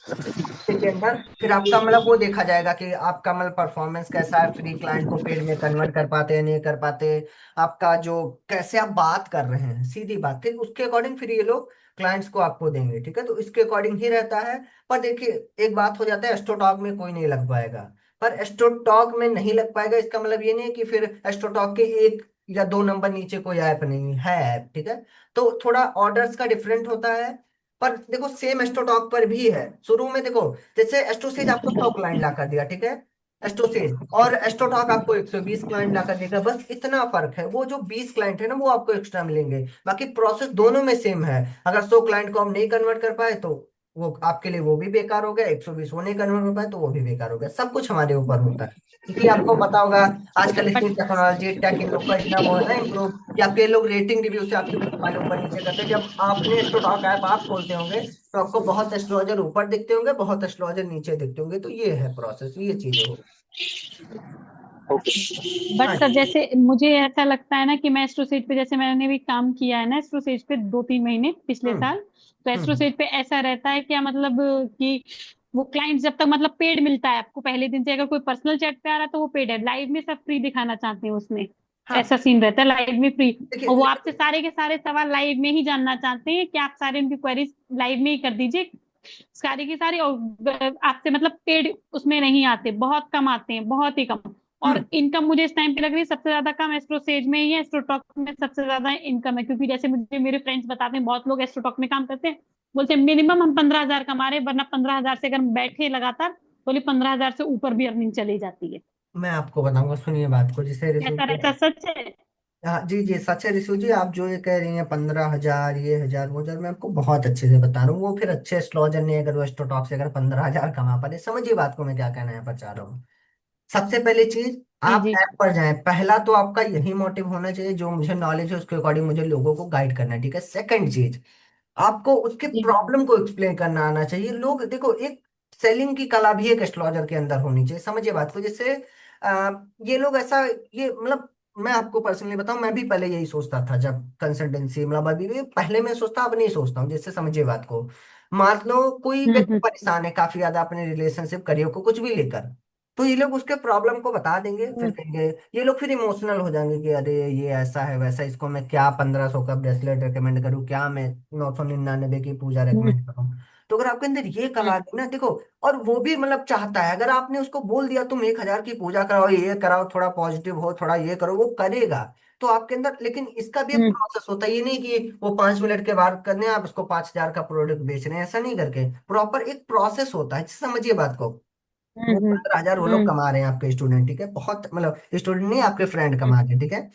Speaker 1: के अंदर फिर आपका मतलब वो देखा जाएगा कि आपका मतलब परफॉर्मेंस कैसा है, फ्री क्लाइंट को पेड में कन्वर्ट कर पाते हैं नहीं कर पाते, आपका जो कैसे आप बात कर रहे हैं, सीधी बात, फिर उसके अकॉर्डिंग फिर ये लोग क्लाइंट्स को आपको देंगे, ठीक है। तो इसके अकॉर्डिंग ही रहता है। पर देखिए एक बात हो जाता है, एस्ट्रोटॉक में कोई नहीं लग पाएगा। पर एस्ट्रोटॉक में नहीं लग पाएगा इसका मतलब ये नहीं है कि फिर एस्ट्रोटॉक के 1 या 2 नंबर नीचे कोई ऐप नहीं है, ऐप, ठीक है। तो थोड़ा ऑर्डर्स का डिफरेंट होता है। पर देखो सेम एस्ट्रोटॉक पर भी है, शुरू में देखो, जैसे एस्ट्रोसेज आपको 100 क्लाइंट ला कर दिया, ठीक है। एस्ट्रोसेज और एस्ट्रोटॉक आपको 120 क्लाइंट ला कर देगा, बस इतना फर्क है। वो जो 20 क्लाइंट है ना वो आपको एक्स्ट्रा मिलेंगे, बाकी प्रोसेस दोनों में सेम है। अगर 100 क्लाइंट को हम नहीं कन्वर्ट कर पाए तो वो आपके लिए वो भी बेकार हो गया, 120 वो नहीं कन्वर्ट कर पाए तो वो भी बेकार हो गया। सब कुछ हमारे ऊपर होता है, क्योंकि आपको पता होगा आजकल
Speaker 2: बट
Speaker 1: इतनी टेक्नोलॉजी टेक इन लोग का इतना वो है ना इम्प्रूव, कि आपके लोग रेटिंग रिव्यू से आपके प्रोफाइल ऊपर नीचे करते हैं। जब आपने एस्ट्रोटॉक ऐप आप खोलते होंगे तो आपको बहुत एस्ट्रोलॉजर ऊपर दिखते होंगे, बहुत एस्ट्रोलॉजर नीचे दिखते होंगे, तो ये है प्रोसेस, ये चीजें हो।
Speaker 2: बट
Speaker 1: हाँ
Speaker 2: सर
Speaker 1: जी।
Speaker 2: जैसे मुझे ऐसा लगता है ना कि मैं एस्ट्रोसेज पे, जैसे मैंने भी काम किया है ना एस्ट्रोसेज पे 2 3 महीने पिछले
Speaker 1: हम्म
Speaker 2: साल, तो
Speaker 1: हम्म
Speaker 2: एस्ट्रोसेज पे ऐसा रहता है क्या, मतलब कि वो क्लाइंट जब तक मतलब पेड मिलता है आपको पहले दिन से, अगर कोई पर्सनल चैट पे आ रहा है तो वो पेड है, लाइव में सब फ्री दिखाना चाहते हैं उसमें,
Speaker 1: हाँ
Speaker 2: ऐसा सीन रहता है लाइव में फ्री।
Speaker 1: देखिए
Speaker 2: और वो आपसे सारे के सारे सवाल लाइव में ही जानना चाहते हैं कि आप सारे उनकी क्वेरीज लाइव में ही कर दीजिए सारी की सारी, और आपसे मतलब पेड उसमें नहीं आते, बहुत कम आते हैं, बहुत ही कम। और
Speaker 1: हम्म
Speaker 2: इनकम मुझे इस टाइम पे लग रही है सबसे ज्यादा कम एस्ट्रोसेज में ही है, एस्ट्रोटॉक में सबसे ज्यादा इनकम है, क्योंकि जैसे मुझे मेरे फ्रेंड्स बताते हैं, बहुत लोग एस्ट्रोटॉक में काम करते हैं, बोलते हैं मिनिमम हम 15,000 कमा रहे हैं, वरना 15,000 से अगर हम बैठे लगातार, बोले 15,000 से ऊपर भी अर्निंग चली जाती है।
Speaker 1: मैं आपको बताऊंगा, सुनिए बात को, जिसे ऋषु
Speaker 2: कैसा
Speaker 1: जी
Speaker 2: रहता सच है?
Speaker 1: हाँ जी जी सच है ऋषु जी, आप जो ये कह रही हैं 15,000 ये हजार वो हजार, मैं आपको बहुत अच्छे से बता रहा हूँ। वो फिर अच्छे एस्ट्रोलॉजर ने अगर वो एस्ट्रोटॉक से अगर 15,000 कमा पाते, समझिए बात को मैं क्या कहना यहाँ पर चाह रहा हूँ। सबसे पहली चीज,
Speaker 2: जी
Speaker 1: आप
Speaker 2: जी।
Speaker 1: ऐप पर जाएं, पहला तो आपका यही मोटिव होना चाहिए, जो मुझे नॉलेज है उसके अकॉर्डिंग मुझे लोगों को गाइड करना है, ठीक है। सेकंड चीज, आपको उसके
Speaker 2: जी
Speaker 1: प्रॉब्लम को एक्सप्लेन करना आना चाहिए। लोग देखो, एक सेलिंग की कला भी एक एस्ट्रोलॉजर के अंदर होनी चाहिए, समझिए बात को। जैसे आ, ये लोग ऐसा, ये मतलब मैं आपको पर्सनली बताऊं, मैं भी पहले यही सोचता था जब कंसल्टेंसी, मतलब अभी भी पहले मैं सोचता, अब नहीं सोचता हूँ। जैसे समझिए बात को, मान लो कोई व्यक्ति
Speaker 2: हम्म।
Speaker 1: परेशान है काफी ज्यादा अपने रिलेशनशिप करियर को कुछ भी लेकर, तो ये लोग उसके प्रॉब्लम को बता देंगे, फिर
Speaker 2: हम्म
Speaker 1: कहेंगे, ये लोग फिर इमोशनल हो जाएंगे कि अरे ये ऐसा है वैसा, इसको मैं क्या 1,500 का ब्रेसलेट रिकमेंड करूँ, क्या मैं 999 की पूजा
Speaker 2: हम्म
Speaker 1: रेकमेंड करूँ। तो अगर आपके अंदर ये कला आ गई ना, देखो, और वो भी मतलब चाहता है, अगर आपने उसको बोल दिया तुम 1,000 की पूजा कराओ, ये कराओ, थोड़ा पॉजिटिव हो, थोड़ा ये करो, वो करेगा। तो आपके अंदर, लेकिन इसका भी एक
Speaker 2: हम्म
Speaker 1: प्रोसेस होता है, ये नहीं कि वो 5 मिनट के बाद करने आप उसको 5,000 का प्रोडक्ट बेच रहे हैं, ऐसा नहीं करके, प्रॉपर एक प्रोसेस होता है, समझिए बात को। वो
Speaker 2: हम्म
Speaker 1: 15,000 वो लोग
Speaker 2: हम्म
Speaker 1: कमा रहे हैं आपके स्टूडेंट, ठीक है, बहुत मतलब स्टूडेंट नहीं, आपके फ्रेंड कमा रहे हैं, ठीक है।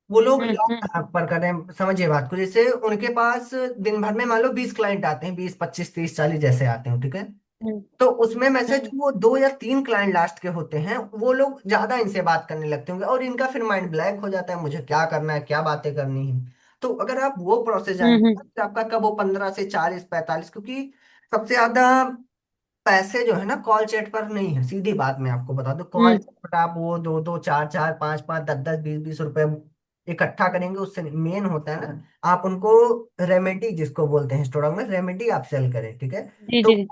Speaker 1: वो लोग लॉन्ग
Speaker 2: हम्म
Speaker 1: टर्म पर कर रहे हैं, समझिए बात को। जैसे उनके पास दिन भर में मान लो 20 क्लाइंट आते हैं, 20 25 30 40 जैसे आते हैं, ठीक है।
Speaker 2: हम्म
Speaker 1: तो उसमें में से
Speaker 2: हम्म
Speaker 1: जो वो 2 या 3 क्लाइंट लास्ट के होते हैं, वो लोग ज्यादा इनसे बात करने लगते होंगे, और इनका फिर माइंड ब्लैंक हो जाता है, मुझे क्या करना है, क्या बातें करनी है। तो अगर आप वो प्रोसेस जानेंगे
Speaker 2: हम्म
Speaker 1: तो आपका कब वो 15 से 40 45, क्योंकि सबसे ज्यादा पैसे जो है ना कॉल चैट पर नहीं है, सीधी बात मैं आपको बता दूं। कॉल
Speaker 2: हम्म।
Speaker 1: चैट पर आप वो 2 2 4 4 5 5 10 10 20 20 रुपए इकट्ठा करेंगे, उससे मेन होता है ना आप उनको रेमेडी जिसको बोलते हैं स्टोर में, रेमेडी आप सेल करें, ठीक है।
Speaker 2: जी
Speaker 1: तो
Speaker 2: जी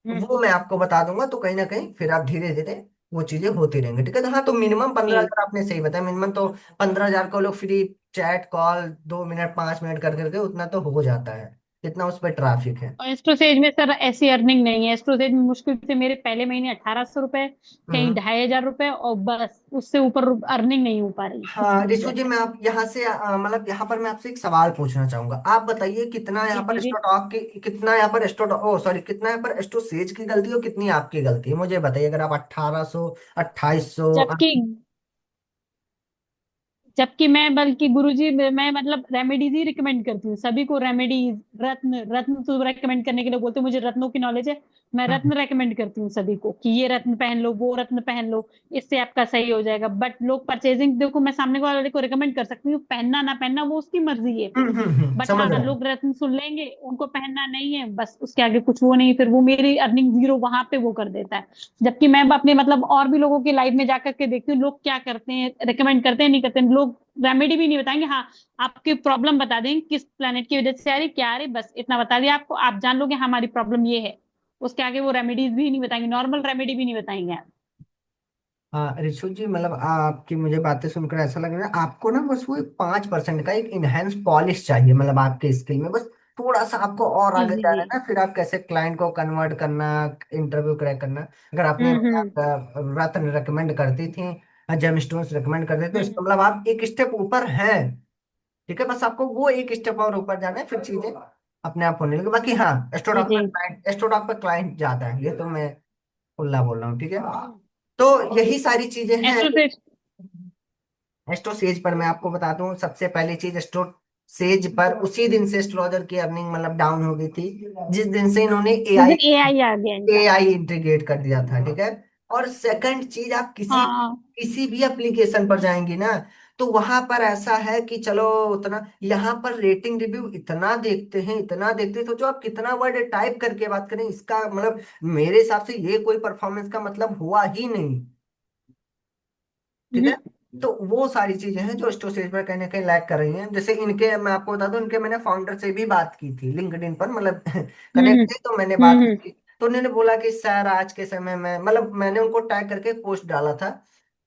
Speaker 2: जी।
Speaker 1: वो मैं आपको बता दूंगा, तो कहीं ना कहीं फिर आप धीरे धीरे वो चीजें होती रहेंगी, ठीक है। तो हाँ, तो मिनिमम पंद्रह
Speaker 2: जी।
Speaker 1: हजार आपने सही बताया, मिनिमम तो 15,000 को लोग free chat call 2 minute 5 minute कर करके उतना तो हो जाता है, जितना उस पर ट्रैफिक है।
Speaker 2: और एस्ट्रोसेज में सर ऐसी अर्निंग नहीं है। एस्ट्रोसेज में मुश्किल से मेरे पहले महीने 1800 रुपए, कहीं
Speaker 1: हम्म।
Speaker 2: 2500 रुपए, और बस उससे ऊपर अर्निंग नहीं हो पा रही
Speaker 1: हाँ रिशु
Speaker 2: मुझे।
Speaker 1: जी, मैं आप यहाँ से मतलब यहाँ पर मैं आपसे एक सवाल पूछना चाहूंगा। आप बताइए कितना
Speaker 2: जी
Speaker 1: यहाँ पर
Speaker 2: जी जी।
Speaker 1: स्टोटॉक की, कितना यहाँ पर स्टोटॉक, ओ सॉरी, कितना यहाँ पर एस्ट्रोसेज की गलती है और कितनी आपकी गलती है, मुझे बताइए। अगर आप 1800 2800।
Speaker 2: जबकि जबकि मैं, बल्कि गुरुजी, मैं मतलब रेमेडीज ही रिकमेंड करती हूँ सभी को। रेमेडीज, रत्न, रत्न तो रेकमेंड करने के लिए बोलते हैं, मुझे रत्नों की नॉलेज है। मैं रत्न रेकमेंड करती हूँ सभी को कि ये रत्न पहन लो, वो रत्न पहन लो, इससे आपका सही हो जाएगा। बट लोग परचेजिंग, देखो मैं सामने वाले को रिकमेंड कर सकती हूँ, पहनना ना पहनना वो उसकी मर्जी है फिर। बट
Speaker 1: समझ
Speaker 2: हाँ,
Speaker 1: रहा हूँ।
Speaker 2: लोग रत्न सुन लेंगे, उनको पहनना नहीं है, बस उसके आगे कुछ वो नहीं, फिर वो मेरी अर्निंग जीरो वहां पे वो कर देता है। जबकि मैं अपने मतलब और भी लोगों की लाइफ में जाकर के देखती हूँ, लोग क्या करते हैं, रेकमेंड करते हैं नहीं करते हैं। लोग रेमेडी भी नहीं बताएंगे, हाँ आपकी प्रॉब्लम बता देंगे किस प्लेनेट की वजह से आ रही, क्या आ रही, बस इतना बता दिया आपको, आप जान लोगे हमारी प्रॉब्लम ये है। उसके आगे वो रेमेडीज भी नहीं बताएंगे, नॉर्मल रेमेडी भी नहीं बताएंगे आप।
Speaker 1: हाँ रिशु जी, मतलब आपकी मुझे बातें सुनकर ऐसा लग रहा है आपको ना बस वो 5% का एक इनहेंस पॉलिश चाहिए, मतलब आपके स्किल में बस थोड़ा सा आपको और
Speaker 2: जी
Speaker 1: आगे
Speaker 2: जी
Speaker 1: जाना
Speaker 2: जी।
Speaker 1: है ना, फिर आप कैसे क्लाइंट को कन्वर्ट करना, इंटरव्यू क्रैक करना। अगर आपने
Speaker 2: हम्म।
Speaker 1: रत्न रिकमेंड करती थी, जेम स्टोन्स रिकमेंड करते थे, तो इसका
Speaker 2: हम्म।
Speaker 1: मतलब आप एक स्टेप ऊपर हैं, ठीक है। बस आपको वो एक स्टेप और ऊपर जाना है, फिर चीजें अपने आप होने लगे। बाकी हाँ,
Speaker 2: जी
Speaker 1: एस्ट्रोडॉक
Speaker 2: जी।
Speaker 1: पर क्लाइंट, एस्ट्रोडॉक पर क्लाइंट ज्यादा है, ये तो मैं खुला बोल रहा हूँ, ठीक है। तो यही सारी चीजें हैं।
Speaker 2: एस्ट्रो से।
Speaker 1: एस्ट्रो सेज पर मैं आपको बता दूं, सबसे पहली चीज, एस्ट्रो सेज पर उसी दिन से एस्ट्रोलॉजर की अर्निंग मतलब डाउन हो गई थी, जिस दिन से इन्होंने
Speaker 2: जिस
Speaker 1: एआई
Speaker 2: दिन एआई आ गया इनका।
Speaker 1: एआई इंटीग्रेट कर दिया था, ठीक है। और सेकंड चीज, आप किसी
Speaker 2: हाँ।
Speaker 1: किसी भी एप्लीकेशन पर जाएंगी ना, तो वहां पर ऐसा है कि चलो उतना, यहाँ पर रेटिंग रिव्यू इतना देखते हैं, इतना देखते हैं, सोचो आप कितना वर्ड टाइप करके बात करें, इसका मतलब मेरे हिसाब से ये कोई परफॉर्मेंस का मतलब हुआ ही नहीं, ठीक है।
Speaker 2: हम्म
Speaker 1: तो वो सारी चीजें हैं जो स्टोरेज पर कहीं ना कहीं लैग कर रही हैं। जैसे इनके मैं आपको बता दूं, इनके मैंने फाउंडर से भी बात की थी लिंक्डइन पर, मतलब
Speaker 2: हम्म
Speaker 1: कनेक्ट थे तो मैंने बात की
Speaker 2: हम्म
Speaker 1: थी। तो उन्होंने बोला कि सर आज के समय में, मतलब मैंने उनको टैग करके पोस्ट डाला था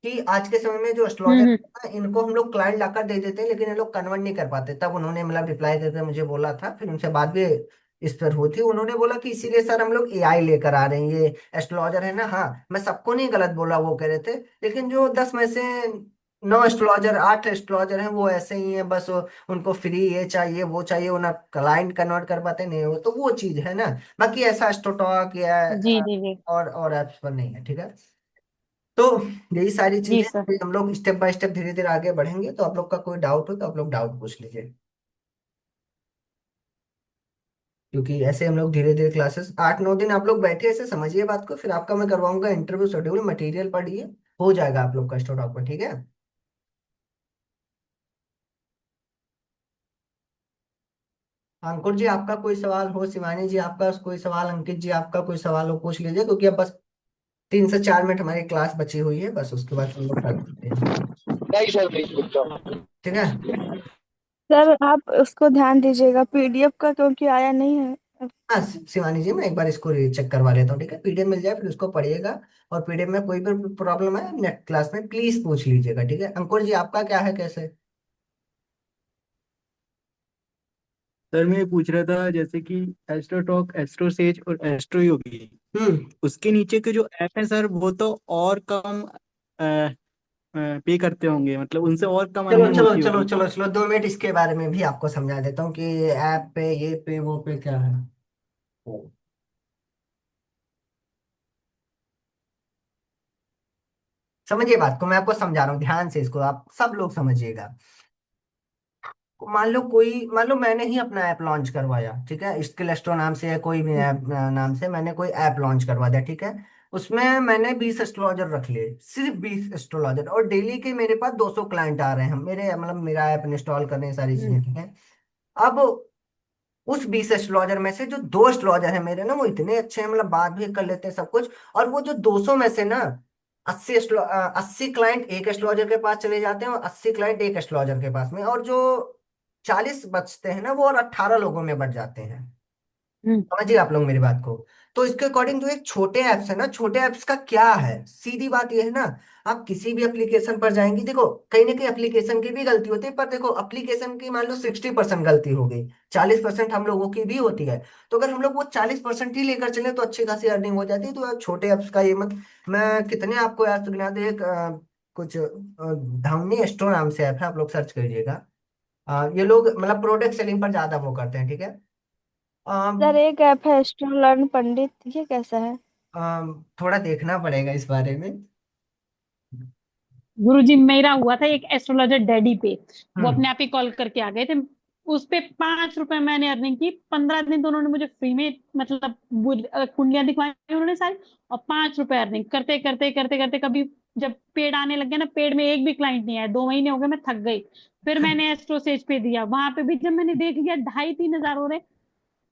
Speaker 1: कि आज के समय में जो एस्ट्रोलॉजर
Speaker 2: हम्म
Speaker 1: इनको हम लोग क्लाइंट लाकर दे देते हैं, लेकिन ये लोग कन्वर्ट नहीं कर पाते। तब उन्होंने मतलब रिप्लाई करके मुझे बोला था, फिर उनसे बात भी इस पर हुई थी। उन्होंने बोला कि इसीलिए सर हम लोग एआई लेकर आ रहे हैं, ये एस्ट्रोलॉजर है ना। हाँ, मैं सबको नहीं गलत बोला, वो कह रहे थे, लेकिन जो 10 में से 9 एस्ट्रोलॉजर, 8 एस्ट्रोलॉजर हैं, वो ऐसे ही हैं, बस उनको फ्री ये चाहिए वो चाहिए, वो ना क्लाइंट कन्वर्ट कर पाते नहीं, वो तो वो चीज है ना। बाकी ऐसा एस्ट्रोटॉक या
Speaker 2: जी जी जी।
Speaker 1: और ऐप्स पर नहीं है, ठीक है। तो यही सारी
Speaker 2: जी
Speaker 1: चीजें,
Speaker 2: सर।
Speaker 1: फिर हम लोग स्टेप बाय स्टेप धीरे धीरे आगे बढ़ेंगे। तो आप लोग का कोई डाउट हो तो आप लोग डाउट पूछ लीजिए, क्योंकि ऐसे हम लोग धीरे धीरे क्लासेस 8 9 दिन आप लोग बैठे ऐसे समझिए बात को, फिर आपका मैं करवाऊंगा इंटरव्यू शेड्यूल, मटेरियल पढ़िए, हो जाएगा आप लोग का स्टोटॉक पर, ठीक है। अंकुर जी आपका कोई सवाल हो, शिवानी जी आपका कोई सवाल, अंकित जी आपका कोई सवाल हो, पूछ लीजिए, क्योंकि अब बस 3 से 4 मिनट हमारी क्लास बची हुई है, बस उसके बाद हम लोग कर सकते हैं,
Speaker 5: नहीं सर, नहीं पूछता।
Speaker 1: ठीक है।
Speaker 4: सर आप उसको ध्यान दीजिएगा पीडीएफ का, क्योंकि आया नहीं है।
Speaker 1: हाँ शिवानी जी, मैं एक बार इसको चेक करवा लेता हूँ, ठीक है। पीडीएफ मिल जाए फिर उसको पढ़िएगा, और पीडीएफ में कोई भी प्रॉब्लम है नेक्स्ट क्लास में प्लीज पूछ लीजिएगा, ठीक है। अंकुर जी आपका क्या है, कैसे?
Speaker 3: सर मैं ये पूछ रहा था, जैसे कि एस्ट्रो टॉक, एस्ट्रो सेज और एस्ट्रो योगी,
Speaker 1: हम्म।
Speaker 3: उसके नीचे के जो ऐप है सर, वो तो और कम पे करते होंगे, मतलब उनसे और कम
Speaker 1: चलो
Speaker 3: अर्निंग
Speaker 1: चलो
Speaker 3: होती
Speaker 1: चलो
Speaker 3: होगी।
Speaker 1: चलो चलो, 2 मिनट इसके बारे में भी आपको समझा देता हूँ कि ऐप पे, ये पे, वो पे क्या है। समझिए बात को, मैं आपको समझा रहा हूँ ध्यान से, इसको आप सब लोग समझिएगा। मान लो मैंने ही अपना ऐप लॉन्च करवाया, ठीक है, स्किल एस्ट्रो नाम से या कोई भी ऐप नाम से मैंने कोई ऐप लॉन्च करवा दिया, ठीक है। उसमें मैंने 20 एस्ट्रोलॉजर रख लिए, सिर्फ 20 एस्ट्रोलॉजर, और डेली के मेरे पास 200 क्लाइंट आ रहे हैं, मेरे मतलब मेरा ऐप इंस्टॉल करने सारी चीजें, ठीक है। अब उस 20 एस्ट्रोलॉजर में से जो 2 एस्ट्रोलॉजर है मेरे ना, वो इतने अच्छे हैं, मतलब बात भी कर लेते हैं सब कुछ। और वो जो 200 में से ना 80 क्लाइंट एक एस्ट्रोलॉजर के पास चले जाते हैं और 80 क्लाइंट एक एस्ट्रोलॉजर के पास में, और जो 40 बचते हैं ना वो और 18 लोगों में बच जाते हैं।
Speaker 2: हम्म।
Speaker 1: समझिए आप लोग मेरी बात को। तो इसके अकॉर्डिंग जो एक छोटे ऐप्स है ना, छोटे ऐप्स का क्या है, सीधी बात ये है ना, आप किसी भी एप्लीकेशन पर जाएंगे, देखो कहीं ना कहीं एप्लीकेशन की भी गलती होती है, पर देखो एप्लीकेशन की मान लो 60% गलती हो गई, 40% हम लोगों की भी होती है। तो अगर हम लोग वो 40% ही लेकर चले तो अच्छी खासी अर्निंग हो जाती है। तो यार छोटे ऐप्स का ये मत, मैं कितने आपको ऐप्स गिना दे, एक कुछ धामनी स्टोर नाम से ऐप है, आप लोग सर्च करिएगा। ये लोग मतलब प्रोडक्ट सेलिंग पर ज्यादा वो करते हैं, ठीक है।
Speaker 4: सर एक ऐप है एस्ट्रो लर्न पंडित, ये कैसा है?
Speaker 1: थोड़ा देखना पड़ेगा इस बारे में।
Speaker 2: गुरुजी मेरा हुआ था एक एस्ट्रोलॉजर डैडी पे, वो
Speaker 1: हम्म।
Speaker 2: अपने आप ही कॉल करके आ गए थे। उस पे 5 रुपए मैंने अर्निंग की, 15 दिन तो उन्होंने मुझे फ्री में मतलब कुंडलियां दिखवाई उन्होंने सारी, और 5 रुपए अर्निंग करते करते करते करते कभी जब पेड आने लग गया ना, पेड में एक भी क्लाइंट नहीं आया, 2 महीने हो गए, मैं थक गई। फिर मैंने एस्ट्रोसेज पे दिया, वहां पे भी जब मैंने देख लिया 2,500-3,000 हो रहे,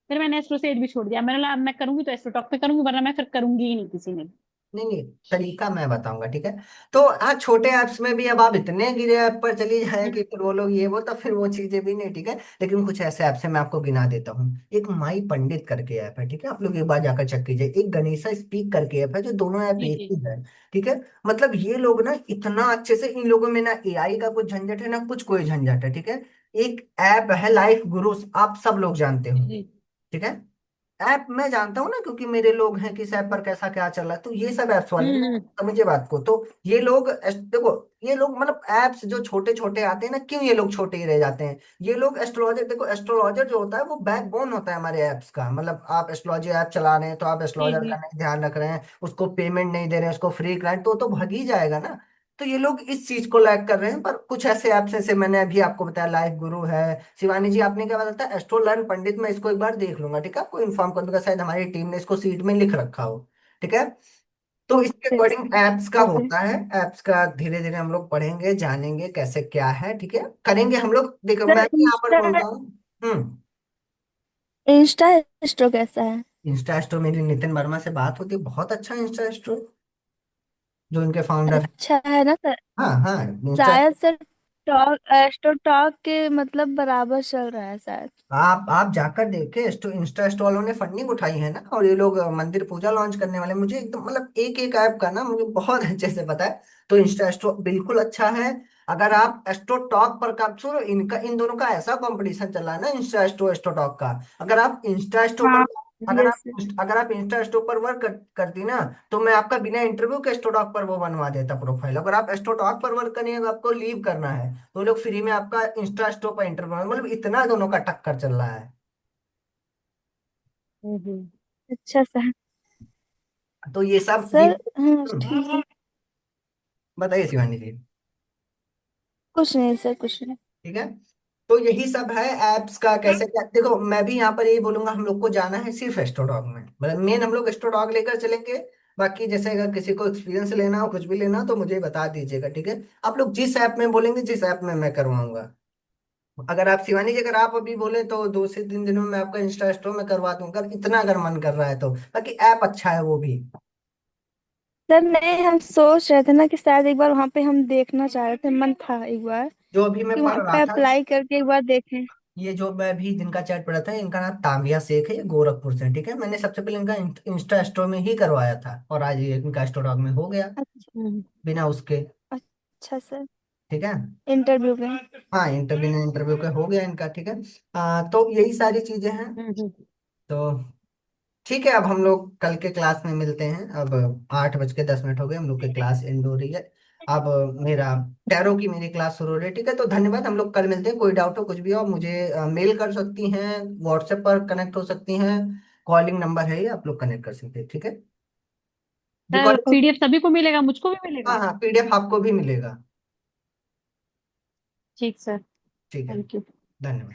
Speaker 2: फिर मैंने एस्ट्रोसेज भी छोड़ दिया। मैंने बोला अब मैं करूंगी तो एस्ट्रोटॉक पे करूंगी, वरना मैं फिर करूंगी ही नहीं किसी ने भी।
Speaker 1: नहीं नहीं, तरीका मैं बताऊंगा, ठीक है। तो हाँ, छोटे ऐप्स में भी अब आप इतने गिरे ऐप पर चली जाएं कि फिर वो लोग ये वो, तो फिर वो चीजें भी नहीं, ठीक है। लेकिन कुछ ऐसे ऐप्स हैं, मैं आपको गिना देता हूँ। एक माई पंडित करके ऐप है, ठीक है, आप लोग एक बार जाकर चेक कीजिए। एक गणेशा स्पीक करके ऐप है, जो दोनों ऐप
Speaker 2: जी
Speaker 1: एक
Speaker 2: जी।
Speaker 1: ही है, ठीक है। मतलब ये लोग ना इतना अच्छे से, इन लोगों में ना एआई का कुछ झंझट है ना कुछ कोई झंझट है, ठीक है। एक ऐप है लाइफ गुरु, आप सब लोग जानते हो,
Speaker 2: जी।
Speaker 1: ठीक है। ऐप मैं जानता हूँ ना, क्योंकि मेरे लोग हैं, किस ऐप पर कैसा क्या चल रहा है, तो ये सब ऐप्स वाले ना,
Speaker 2: हम्म।
Speaker 1: समझिए बात को। तो ये लोग देखो, ये लोग मतलब ऐप्स जो छोटे छोटे आते हैं ना, क्यों ये लोग छोटे ही रह जाते हैं। ये लोग एस्ट्रोलॉजर, देखो एस्ट्रोलॉजर जो होता है वो बैकबोन होता है हमारे ऐप्स का। मतलब आप एस्ट्रोलॉजी ऐप चला रहे हैं तो आप
Speaker 2: जी
Speaker 1: एस्ट्रोलॉजर
Speaker 2: जी।
Speaker 1: का नहीं ध्यान रख रहे हैं, उसको पेमेंट नहीं दे रहे हैं, उसको फ्री क्लाइंट, तो भाग ही जाएगा ना। तो ये लोग इस चीज को लैग कर रहे हैं। पर कुछ ऐसे ऐप्स जैसे मैंने अभी आपको बताया, लाइफ गुरु है। शिवानी जी आपने क्या बताया था, एस्ट्रो लर्न पंडित, मैं इसको एक बार देख लूंगा, ठीक है, आपको इन्फॉर्म कर दूंगा, शायद हमारी टीम ने इसको सीट में लिख रखा हो, ठीक है। तो इसके
Speaker 4: ओके
Speaker 1: अकॉर्डिंग एप्स का
Speaker 4: ओके।
Speaker 1: होता है, एप्स का धीरे धीरे हम लोग पढ़ेंगे, जानेंगे कैसे क्या है, ठीक है, करेंगे हम लोग। देखो मैं
Speaker 4: सर
Speaker 1: भी यहाँ पर
Speaker 4: इंस्टा,
Speaker 1: बोलता हूँ।
Speaker 4: इंस्टा स्टोर कैसा है?
Speaker 1: इंस्टा स्टोर मेरी नितिन वर्मा से बात होती है, बहुत अच्छा इंस्टा स्टोर, जो इनके फाउंडर हैं।
Speaker 4: अच्छा है ना सर?
Speaker 1: हाँ हाँ, इंस्टा।
Speaker 4: शायद सर टॉक एस्ट्रो टॉक के मतलब बराबर चल रहा है शायद।
Speaker 1: आप जाकर देखे, इंस्टा स्टॉल ने फंडिंग उठाई है ना, और ये लोग मंदिर पूजा लॉन्च करने वाले, मुझे एकदम मतलब एक एक ऐप का ना मुझे बहुत अच्छे से पता है। तो इंस्टा स्टोर बिल्कुल अच्छा है। अगर आप एस्ट्रो टॉक पर काम सुनो, इनका इन दोनों का ऐसा कंपटीशन चल रहा है ना, इंस्टा स्टोर एस्ट्रो टॉक का। अगर आप इंस्टा स्टोर पर
Speaker 4: हाँ
Speaker 1: अगर आप
Speaker 4: यस।
Speaker 1: अगर आप इंस्टा स्टोर पर वर्क करती ना, तो मैं आपका बिना इंटरव्यू के एस्ट्रोटॉक पर वो बनवा देता प्रोफाइल। अगर आप एस्ट्रोटॉक पर वर्क करनी है तो आपको लीव करना है, तो लोग फ्री में आपका इंस्टा स्टोर पर इंटरव्यू, मतलब इतना दोनों का टक्कर चल रहा है।
Speaker 2: हम्म।
Speaker 4: अच्छा सर।
Speaker 1: तो ये सब
Speaker 4: सर हाँ ठीक है।
Speaker 1: बताइए शिवानी जी।
Speaker 4: कुछ नहीं सर, कुछ नहीं।
Speaker 1: ठीक है। तो यही सब है एप्स का, कैसे क्या, देखो मैं भी यहाँ पर यही बोलूंगा, हम लोग को जाना है सिर्फ एस्ट्रोडॉग में, मतलब मेन हम लोग एस्ट्रोडॉग लेकर चलेंगे। बाकी जैसे अगर किसी को एक्सपीरियंस लेना हो, कुछ भी लेना हो, तो मुझे बता दीजिएगा, ठीक है। आप लोग जिस ऐप में बोलेंगे, जिस ऐप में मैं करवाऊंगा। अगर आप शिवानी जी, अगर आप अभी बोले तो 2 से 3 दिनों में आपका इंस्टा स्टोर में करवा दूंगा, इतना अगर मन कर रहा है तो। बाकी ऐप अच्छा है वो भी।
Speaker 4: सर नहीं, हम सोच रहे थे ना कि शायद एक बार वहां पे हम देखना चाह रहे थे, मन था एक बार
Speaker 1: जो अभी मैं
Speaker 4: कि
Speaker 1: पढ़
Speaker 4: वहां
Speaker 1: रहा
Speaker 4: पे
Speaker 1: था,
Speaker 4: अप्लाई करके एक बार देखें।
Speaker 1: ये जो मैं अभी जिनका चैट पढ़ा था, इनका नाम तामिया शेख है, ये गोरखपुर से हैं, ठीक है। मैंने सबसे पहले इनका इंस्टा स्टोर में ही करवाया था, और आज ये इनका स्टोर में हो गया
Speaker 4: अच्छा।
Speaker 2: हम्म।
Speaker 1: बिना उसके,
Speaker 4: अच्छा सर।
Speaker 1: ठीक है।
Speaker 4: इंटरव्यू में।
Speaker 1: हाँ, बिना इंटरव्यू के हो गया इनका, ठीक है। तो यही सारी चीजें हैं।
Speaker 2: हम्म।
Speaker 1: तो ठीक है, अब हम लोग कल के क्लास में मिलते हैं। अब 8:10 हो गए, हम लोग की क्लास एंड हो रही है। अब मेरा टैरो की मेरी क्लास शुरू हो रही है, ठीक है। तो धन्यवाद, हम लोग कल मिलते हैं। कोई डाउट हो, कुछ भी हो, मुझे मेल कर सकती हैं, व्हाट्सएप पर कनेक्ट हो सकती हैं, कॉलिंग नंबर है ये, आप लोग कनेक्ट कर सकते हैं, ठीक है।
Speaker 2: Sir
Speaker 1: recording.
Speaker 2: पीडीएफ सभी को मिलेगा, मुझको भी
Speaker 1: हाँ
Speaker 2: मिलेगा?
Speaker 1: हाँ, पीडीएफ आपको भी मिलेगा।
Speaker 2: ठीक सर।
Speaker 1: ठीक है।
Speaker 2: Thank you.
Speaker 1: धन्यवाद।